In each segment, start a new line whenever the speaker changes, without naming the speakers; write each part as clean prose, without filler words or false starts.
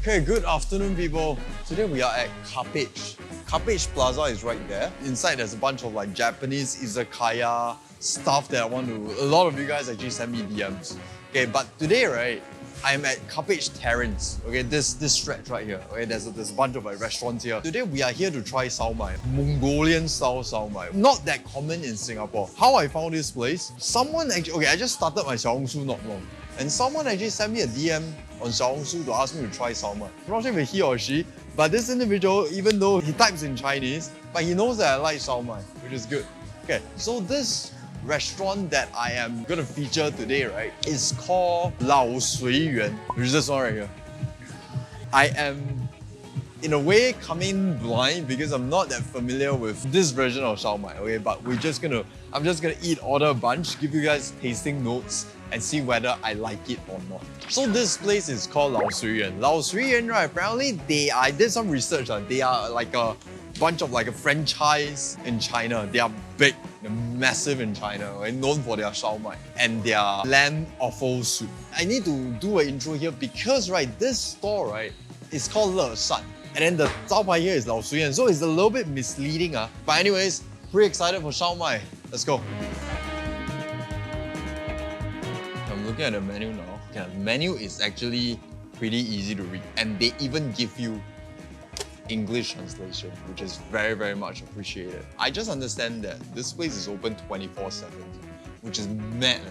Okay, good afternoon, people. Today we are at Cuppage. Cuppage Plaza is right there. Inside there's a bunch of like Japanese izakaya stuff that a lot of you guys actually send me DMs. Okay, but today, right, I'm at Cuppage Terrace. Okay, this stretch right here. Okay, there's a bunch of like restaurants here. Today we are here to try shao mai, Mongolian-style shao mai. Not that common in Singapore. How I found this place? Someone actually, okay, I just started my Xiaohongshu not long, and someone actually sent me a DM on Xiaohongshu to ask me to try shao mai. I'm not sure if it's he or she, but this individual, even though he types in Chinese, but he knows that I like shao mai, which is good. Okay, so this restaurant that I am gonna feature today, right, is called Lao Sui Yuan, which is this one right here. I am, in a way, coming blind because I'm not that familiar with this version of shao mai, okay, but I'm just gonna order a bunch, give you guys tasting notes, and see whether I like it or not. So this place is called Lao Sui Yuan. Lao Sui Yuan, right, apparently I did some research, they are like a bunch of like a franchise in China. They are big, they're massive in China, right? Known for their shao mai and their lamb offal soup. I need to do an intro here because, right, this store, right, is called Le Shan. And then the 招牌 here is Lao Sui Yuan, so it's a little bit misleading. But anyways, pretty excited for shao mai. Let's go. I'm looking at the menu now. Okay, the menu is actually pretty easy to read, and they even give you English translation, which is very, very much appreciated. I just understand that this place is open 24/7, which is mad.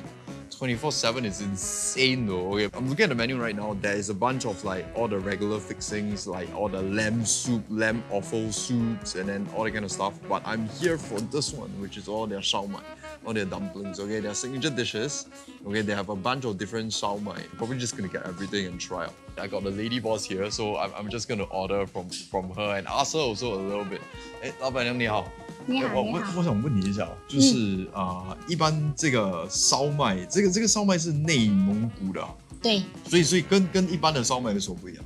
24/7 is insane though. Okay, I'm looking at the menu right now. There is a bunch of like all the regular fixings, like all the lamb soup, lamb offal soups, and then all that kind of stuff. But I'm here for this one, which is all their shao mai, all their dumplings. Okay, their signature dishes. Okay, they have a bunch of different shao mai. Probably just gonna get everything and try out. I got the lady boss here, so I'm just gonna order from her and ask her also a little bit. 哎，老板娘你好。
你好，
我想问你一下，就是一般这个烧麦，这个烧麦是内蒙古的，
对，
所以跟一般的烧麦有什么不一样？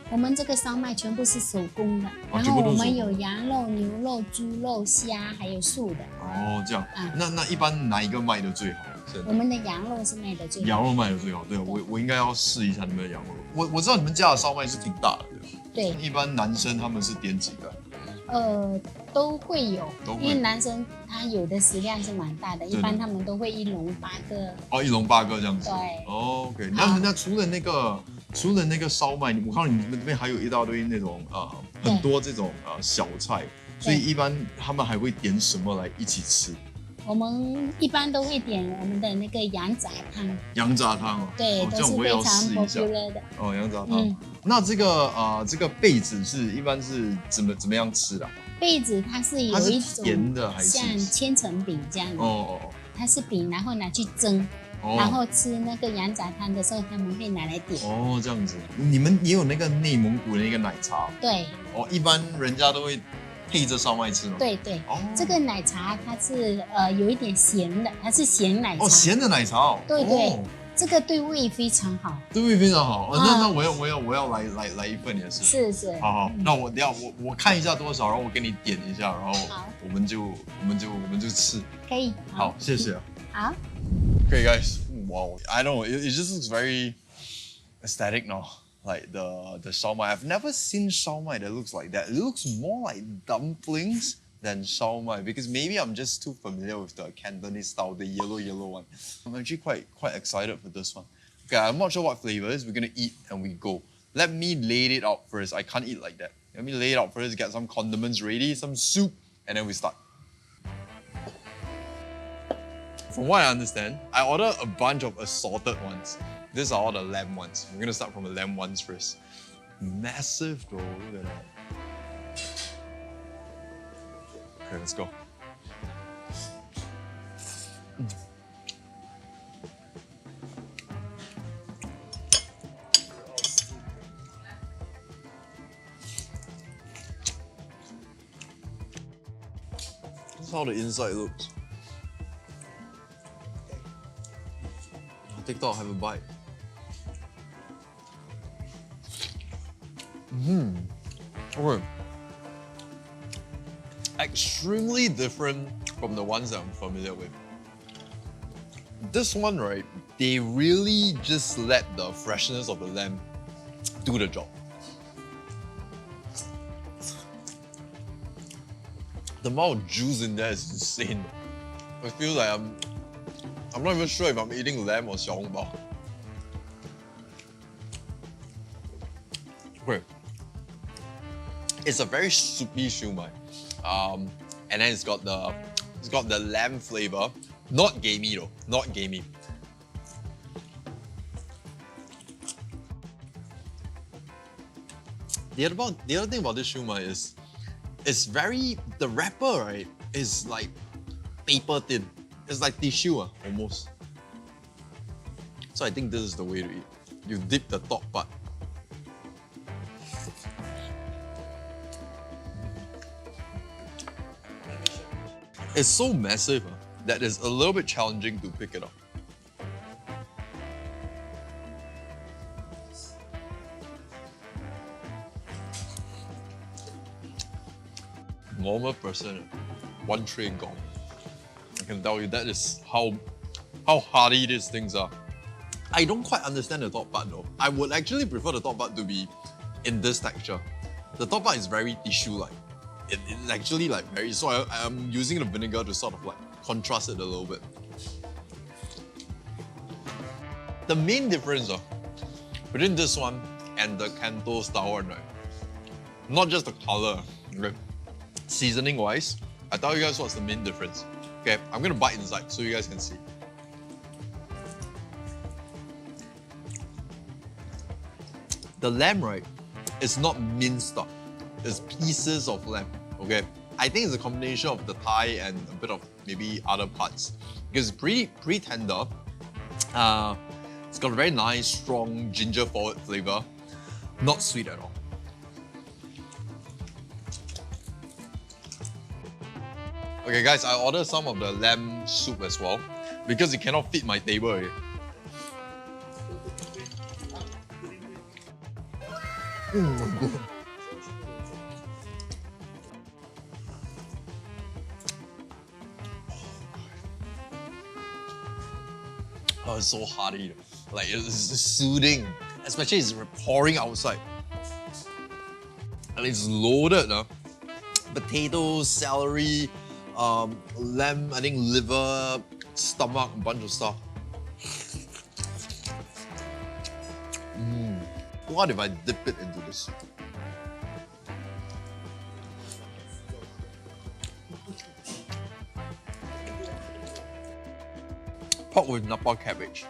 我们这个烧麦全部是手工的，然后我们有羊肉、牛肉、猪肉、虾，还有素的。
哦，这样啊。那一般哪一个卖的最好？
我们的羊肉是卖的最好。
羊肉卖的最好，对，我应该要试一下你们的羊肉。我知道你们家的烧麦是挺大的，对吧？对。一般男生他们是点几个？
都会有，因为男生他有的食量是蛮大的，一般他们都会1笼8个。哦，1笼8个这样子。对。哦 ，OK。那除了那个烧麦，我看到你们这边还有一大堆那种很多这种小菜，所以一般他们还会点什么来一起吃？我们一般都会点我们的那个羊杂汤。羊
杂汤哦，
对，都是非常 popular 的。
哦，羊杂汤。那这个贝子是一般是怎么样吃的？贝
子它是有一种
甜的还是
像千层饼这样的？哦，它是饼，然后拿去蒸，然后吃那个羊杂汤的时候，他们会拿来点。哦，
这样子。你们也有那个内蒙古的那个奶茶？
对。
哦，一般人家都会配着烧麦吃吗？
对对。哦。这个奶茶它是有一点咸的，它是咸奶茶。
哦，咸的奶茶哦。
对对。这个对胃非常好，
对胃非常好。那我要来一份也是。
是。
好，那我等下我看一下多少，然后我给你点一下，然后我们就吃。
可以。
好，谢谢。
好。
Okay, guys. Wow, I don't know. It just looks very aesthetic now. Like the shao mai. I've never seen shao mai that looks like that. It looks more like dumplings than shao mai because maybe I'm just too familiar with the Cantonese style, the yellow one. I'm actually quite excited for this one. Okay, I'm not sure what flavours we're gonna eat and we go. Let me lay it out first. I can't eat like that. Let me lay it out first, get some condiments ready, some soup, and then we start. From what I understand, I ordered a bunch of assorted ones. These are all the lamb ones. We're gonna start from the lamb ones first. Massive though, look at that. Okay, let's go. This is how the inside looks. I'll take it out, have a bite. Okay. Extremely different from the ones that I'm familiar with. this one, right, they really just let the freshness of the lamb do the job. The amount of juice in there is insane. I feel like I'm not even sure if I'm eating lamb or xiaohongbao. Okay. It's a very soupy siu mai. And then it's got the lamb flavor. Not gamey though, not gamey. The other thing about this siu mai is it's the wrapper, right, is like paper thin. It's like tissue, almost. So I think this is the way to eat. You dip the top part. It's so massive that it's a little bit challenging to pick it up. Normal person, one tray gone. I can tell you that is how hearty these things are. I don't quite understand the top part though. I would actually prefer the top part to be in this texture. The top part is very tissue-like. It's actually like very, so I'm using the vinegar to sort of like contrast it a little bit. The main difference between this one and the Canto style one, right? Not just the color, okay? Seasoning wise, I tell you guys what's the main difference. Okay, I'm gonna bite inside so you guys can see. The lamb, right, is not minced up. It's pieces of lamb, okay? I think it's a combination of the thigh and a bit of maybe other parts. Because it's pretty tender. It's got a very nice, strong ginger forward flavor. Not sweet at all. Okay guys, I ordered some of the lamb soup as well because it cannot fit my table already. Oh, it's so hearty. Like, it's soothing. Especially it's pouring outside. And it's loaded. Potatoes, celery, lamb, I think liver, stomach, a bunch of stuff. What if I dip it into this? Pork with napa cabbage.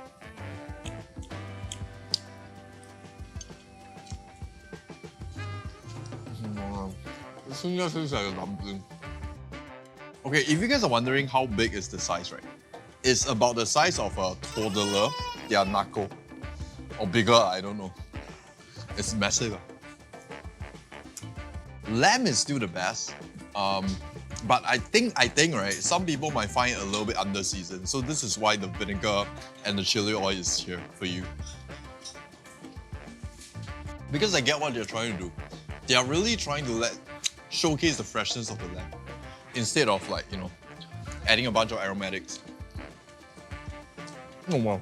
This thing just looks like a dumpling. Okay, if you guys are wondering how big is the size, right? It's about the size of a toddler, their knuckle. Or bigger, I don't know. It's massive. Lamb is still the best. But I think, right, some people might find it a little bit under-seasoned. So this is why the vinegar and the chili oil is here for you. Because I get what they're trying to do. They are really trying to showcase the freshness of the lamb. Instead of like, you know, adding a bunch of aromatics. Oh wow.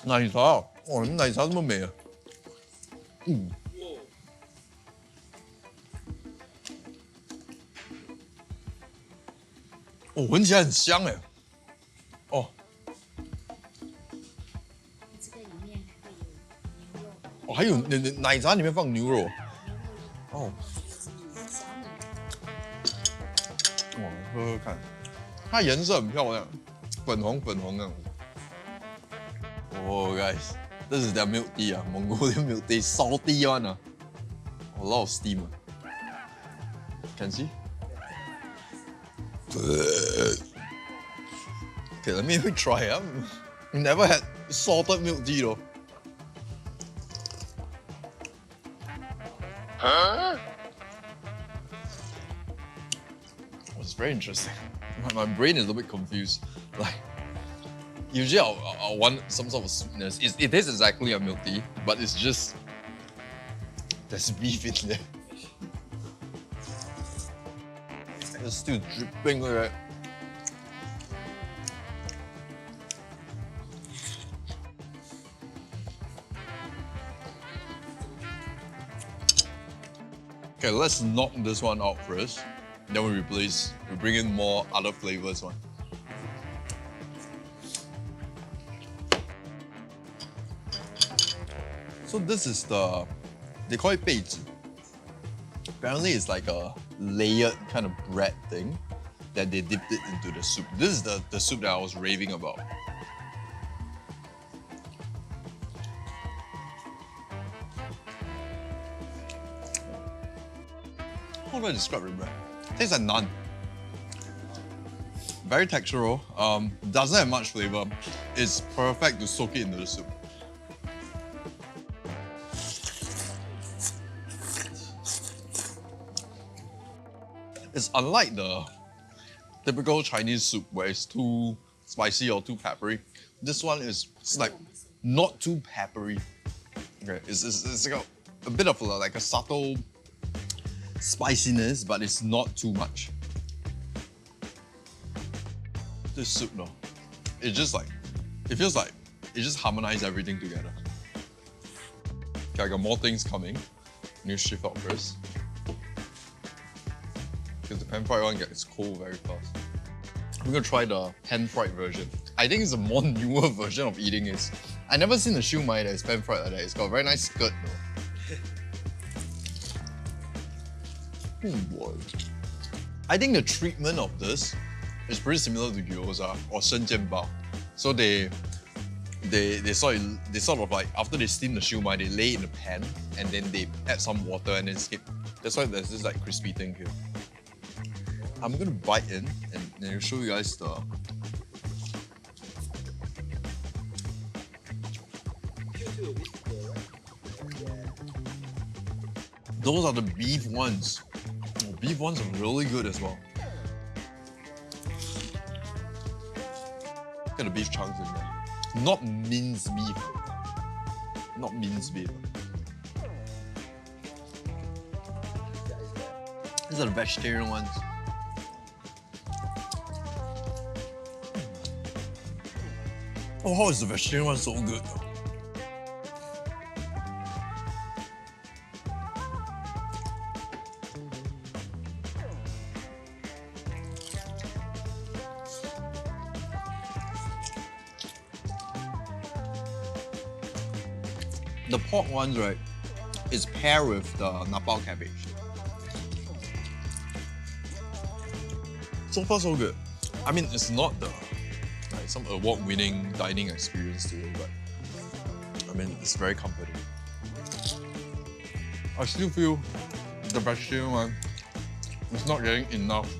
奶茶，哇，奶茶这么美啊！哦，闻起来很香哎。哦。这个里面还会有牛肉。哦，还有奶茶里面放牛肉。哦。哇，喝喝看，它颜色很漂亮，粉红粉红那样。Oh guys, this is their milk tea, Mongolian milk tea, salty one. A lot of steam. Can see? Okay, let me try. I've never had salted milk tea though. Huh? It's very interesting. My brain is a bit confused. Like, usually I'll want some sort of sweetness. It is exactly a milk tea, but it's just there's beef in there. It's still dripping like that. Okay, let's knock this one out first. Then we bring in more other flavors one. So this is they call it 贝子. Apparently it's like a layered kind of bread thing that they dipped it into the soup. This is the soup that I was raving about. How do I describe the bread? Tastes like naan. Very textural, doesn't have much flavor. It's perfect to soak it into the soup. It's unlike the typical Chinese soup where it's too spicy or too peppery. This one is like not too peppery. Okay, it's like a bit of like a subtle spiciness, but it's not too much. This soup though, it feels like it just harmonizes everything together. Okay, I got more things coming. New shift out first. Because the pan-fried one gets cold very fast. I'm gonna try the pan-fried version. I think it's a more newer version of eating it. I never seen the SIU MAI that is pan-fried like that. It's got a very nice skirt though. Oh boy. I think the treatment of this is pretty similar to gyoza or shengjianbao. So they sort of like, after they steam the SIU MAI, they lay it in the pan and then they add some water and then skip. That's why there's this like crispy thing here. I'm gonna bite in and then show you guys the. Those are the beef ones. Oh, beef ones are really good as well. Look at the beef chunks in there. Not minced beef. Not minced beef. These are the vegetarian ones. Oh, how is the vegetarian one so good? The pork ones, right, is paired with the napao cabbage. So far, so good. I mean, it's not the like some award-winning dining experience today, but I mean, it's very comforting. I still feel the vegetarian one is not getting enough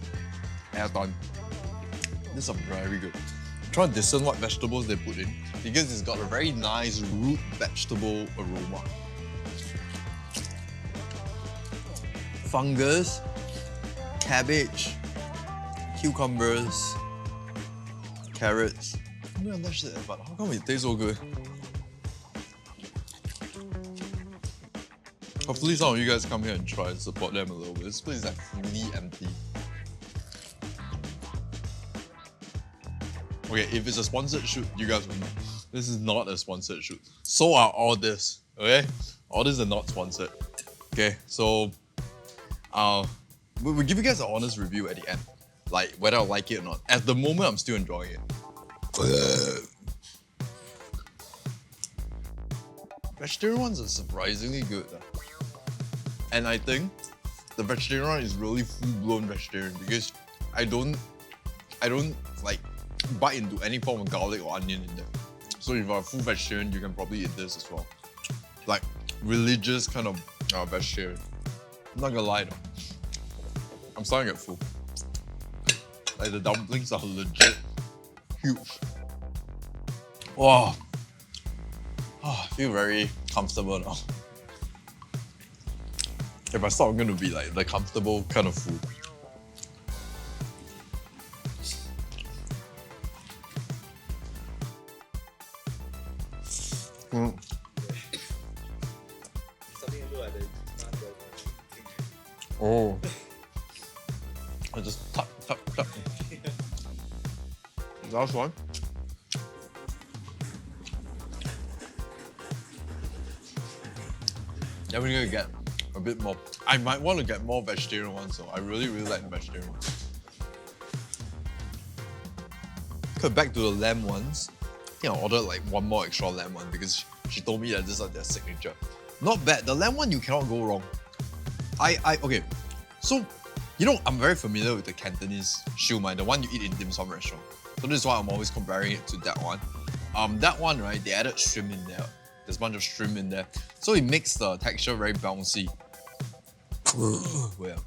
airtime. These are very good. I'm trying to discern what vegetables they put in because it's got a very nice root vegetable aroma. Fungus, cabbage, cucumbers, carrots. I don't understand, but how come it tastes so good? Hopefully some of you guys come here and try and support them a little bit. This place is like really empty. Okay, if it's a sponsored shoot, you guys will know. This is not a sponsored shoot. So are all this, okay? All this are not sponsored. Okay, so we'll give you guys an honest review at the end. Like, whether I like it or not. At the moment, I'm still enjoying it. Vegetarian ones are surprisingly good. And I think the vegetarian one is really full-blown vegetarian because I don't like bite into any form of garlic or onion in there. So if you're a full vegetarian, you can probably eat this as well. Like religious kind of vegetarian. I'm not gonna lie though. I'm starting to get full. Like the dumplings are legit huge. Wow. Oh, I feel very comfortable now. If I start, I'm gonna be like the comfortable kind of food. Oh. I just tap. Last one. Then we're gonna get a bit more I might want to get more vegetarian ones though. I really like the vegetarian ones. Okay, back to the lamb ones. I think I ordered like one more extra lamb one because she told me that this is their signature. Not bad. The lamb one, you cannot go wrong. Okay. So, you know, I'm very familiar with the Cantonese SIU MAI, the one you eat in dim sum restaurant. So this is why I'm always comparing it to that one. That one, right, they added shrimp in there. There's a bunch of shrimp in there. So it makes the texture very bouncy. Well,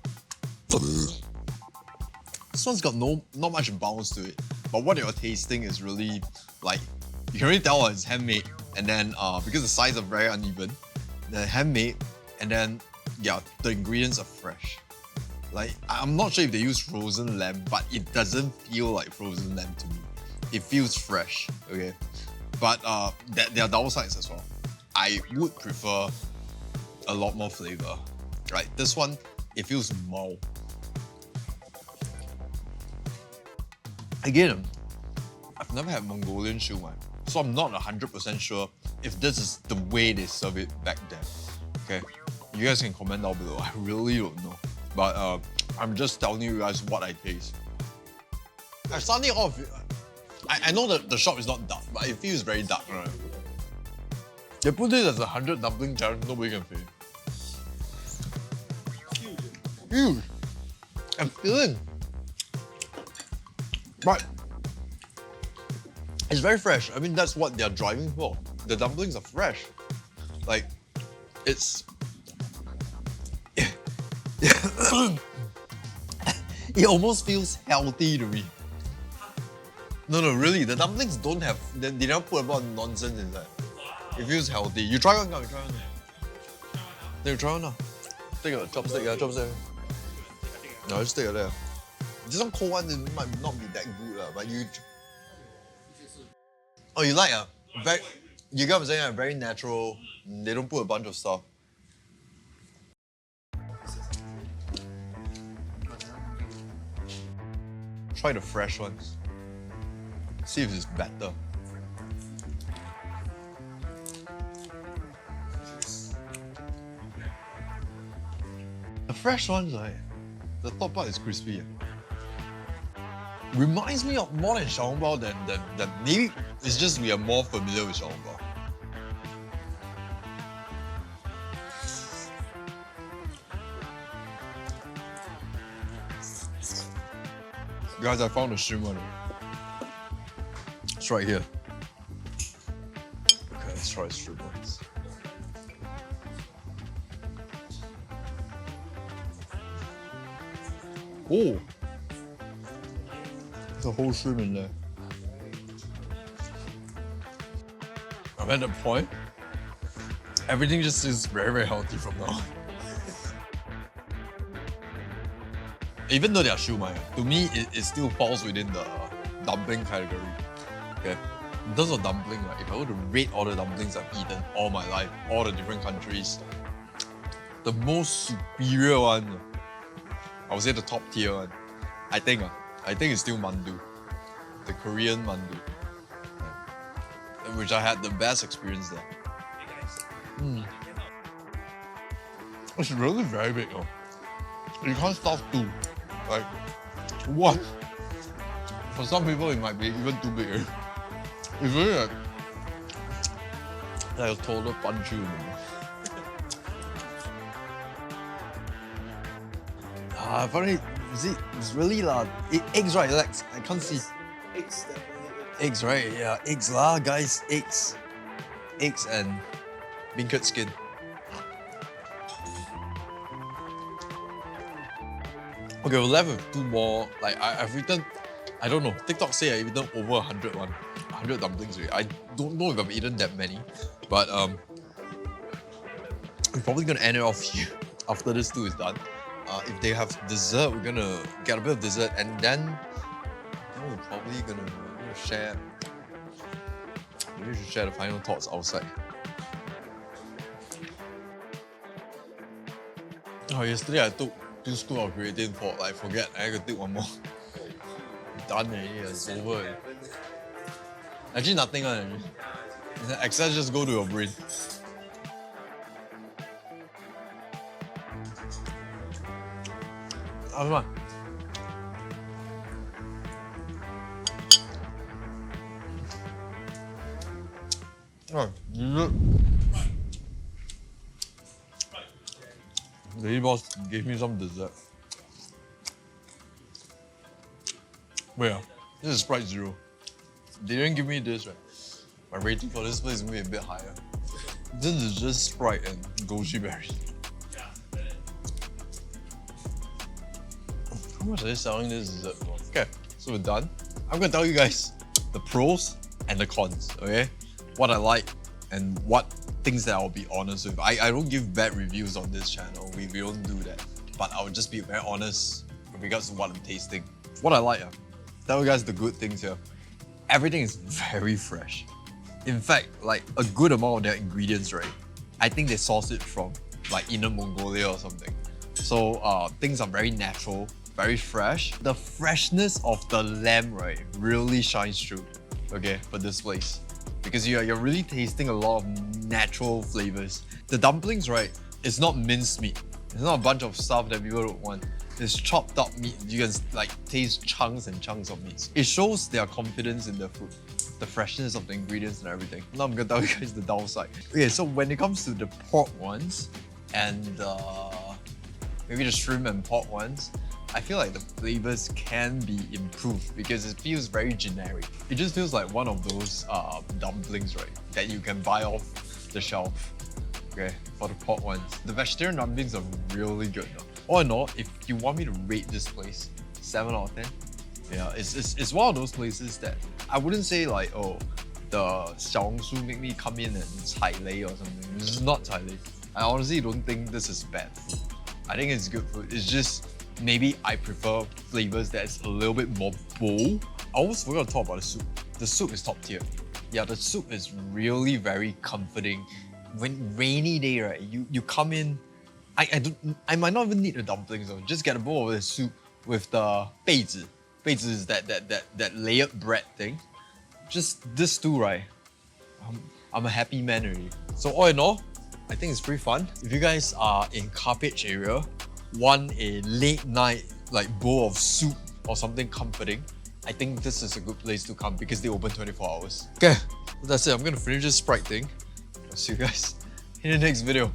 this one's got not much bounce to it. But what you're tasting is really, like, you can really tell it's handmade. And then, because the sides are very uneven, they're handmade. And then, yeah, the ingredients are fresh. Like, I'm not sure if they use frozen lamb, but it doesn't feel like frozen lamb to me. It feels fresh, okay? But there are downsides as well. I would prefer a lot more flavour. Right, this one, it feels mild. Again, I've never had Mongolian SIU MAI, so I'm not 100% sure if this is the way they serve it back then. Okay, you guys can comment down below. I really don't know, but I'm just telling you guys what I taste. I'm starting off. I know that the shop is not dark, but it feels very dark, right? They put it as a 100 dumpling challenge. Nobody can fail. Huge. I'm feeling. But it's very fresh. I mean, that's what they're driving for. The dumplings are fresh. Like, it's... it almost feels healthy to me. No, really, the dumplings don't have... They don't put a lot of nonsense inside. It feels healthy. You try one now, you try one now. Then you try one now. Take a chopstick, yeah, chopstick. No, just take it there. This one cold one, it might not be that good, but you... Oh, you like very, you get what I'm saying? Very natural. They don't put a bunch of stuff. Try the fresh ones. See if it's better. The fresh ones, like, the top part is crispy. Reminds me of more than xiaolongbao than maybe it's just we are more familiar with xiaolongbao. Guys, I found the shrimp one. It's right here. Okay, let's try shrimp ones. Oh! There's a whole shrimp in there. I'm at the point. Everything just is very healthy from now. Even though they are SIU MAI, to me it still falls within the dumpling category. Okay. In terms of dumpling, right, if I were to rate all the dumplings I've eaten all my life, all the different countries, the most superior one, I would say the top tier one, I think it's still mandu, the Korean mandu, which I had the best experience there. It's really very big though. You can't stuff two. Like, what? For some people it might be even too big. It's really like a total punch you. I find it, see, it's really eggs, right, Alex? I can't see.
Eggs,
eggs, right? Yeah, eggs lah, guys, eggs. Eggs and beancurd skin. Okay, we're left with two more. Like, I've eaten, I don't know, TikTok say I've eaten over 100 dumplings already. I don't know if I've eaten that many, but I'm probably gonna end it off here after this two is done. If they have dessert, we're gonna get a bit of dessert, and then we're probably gonna share. Maybe we should share the final thoughts outside. Oh, yesterday I took 2 scoops of creatine for like forget. I had to take one more. Done already. It's over already. Actually, nothing. Exercise just go to your brain. come on. Oh, Lady Boss gave me some dessert. Wait, this is Sprite Zero. They didn't give me this, right? My rating for this place is gonna be a bit higher. This is just Sprite and goji berry. How much are they selling this dessert for? Okay, so we're done. I'm gonna tell you guys the pros and the cons, okay? What I like and what things that I'll be honest with. I don't give bad reviews on this channel. We don't do that. But I'll just be very honest with regards to what I'm tasting. What I like, tell you guys the good things here. Everything is very fresh. In fact, like a good amount of their ingredients, right? I think they source it from like Inner Mongolia or something. So things are very natural, very fresh. The freshness of the lamb, right, really shines through, okay, for this place. Because you're really tasting a lot of natural flavors. The dumplings, right, it's not minced meat. It's not a bunch of stuff that people don't want. It's chopped up meat. You can like taste chunks and chunks of meat. It shows their confidence in the food, the freshness of the ingredients and everything. Now I'm gonna tell you guys the downside. Okay, so when it comes to the pork ones and maybe the shrimp and pork ones, I feel like the flavors can be improved because it feels very generic. It just feels like one of those dumplings, right, that you can buy off the shelf. Okay, for the pork ones. The vegetarian dumplings are really good though. All in all, if you want me to rate this place, 7 out of 10. Yeah, it's one of those places that I wouldn't say like, oh, the xiaohongshu make me come in and cai lei or something. This is not cai lei. I honestly don't think this is bad food. I think it's good food. It's just maybe I prefer flavors that's a little bit more bold. I almost forgot to talk about the soup. The soup is top tier. Yeah, the soup is really very comforting. When rainy day, right, you come in, I might not even need the dumplings though. Just get a bowl of the soup with the 贝子. 贝子 is that layered bread thing. Just this two, right? I'm a happy man already. So all in all, I think it's pretty fun. If you guys are in Carpage area, want a late night like bowl of soup or something comforting, I think this is a good place to come because they open 24 hours. Okay, that's it. I'm gonna finish this Sprite thing. I'll see you guys in the next video.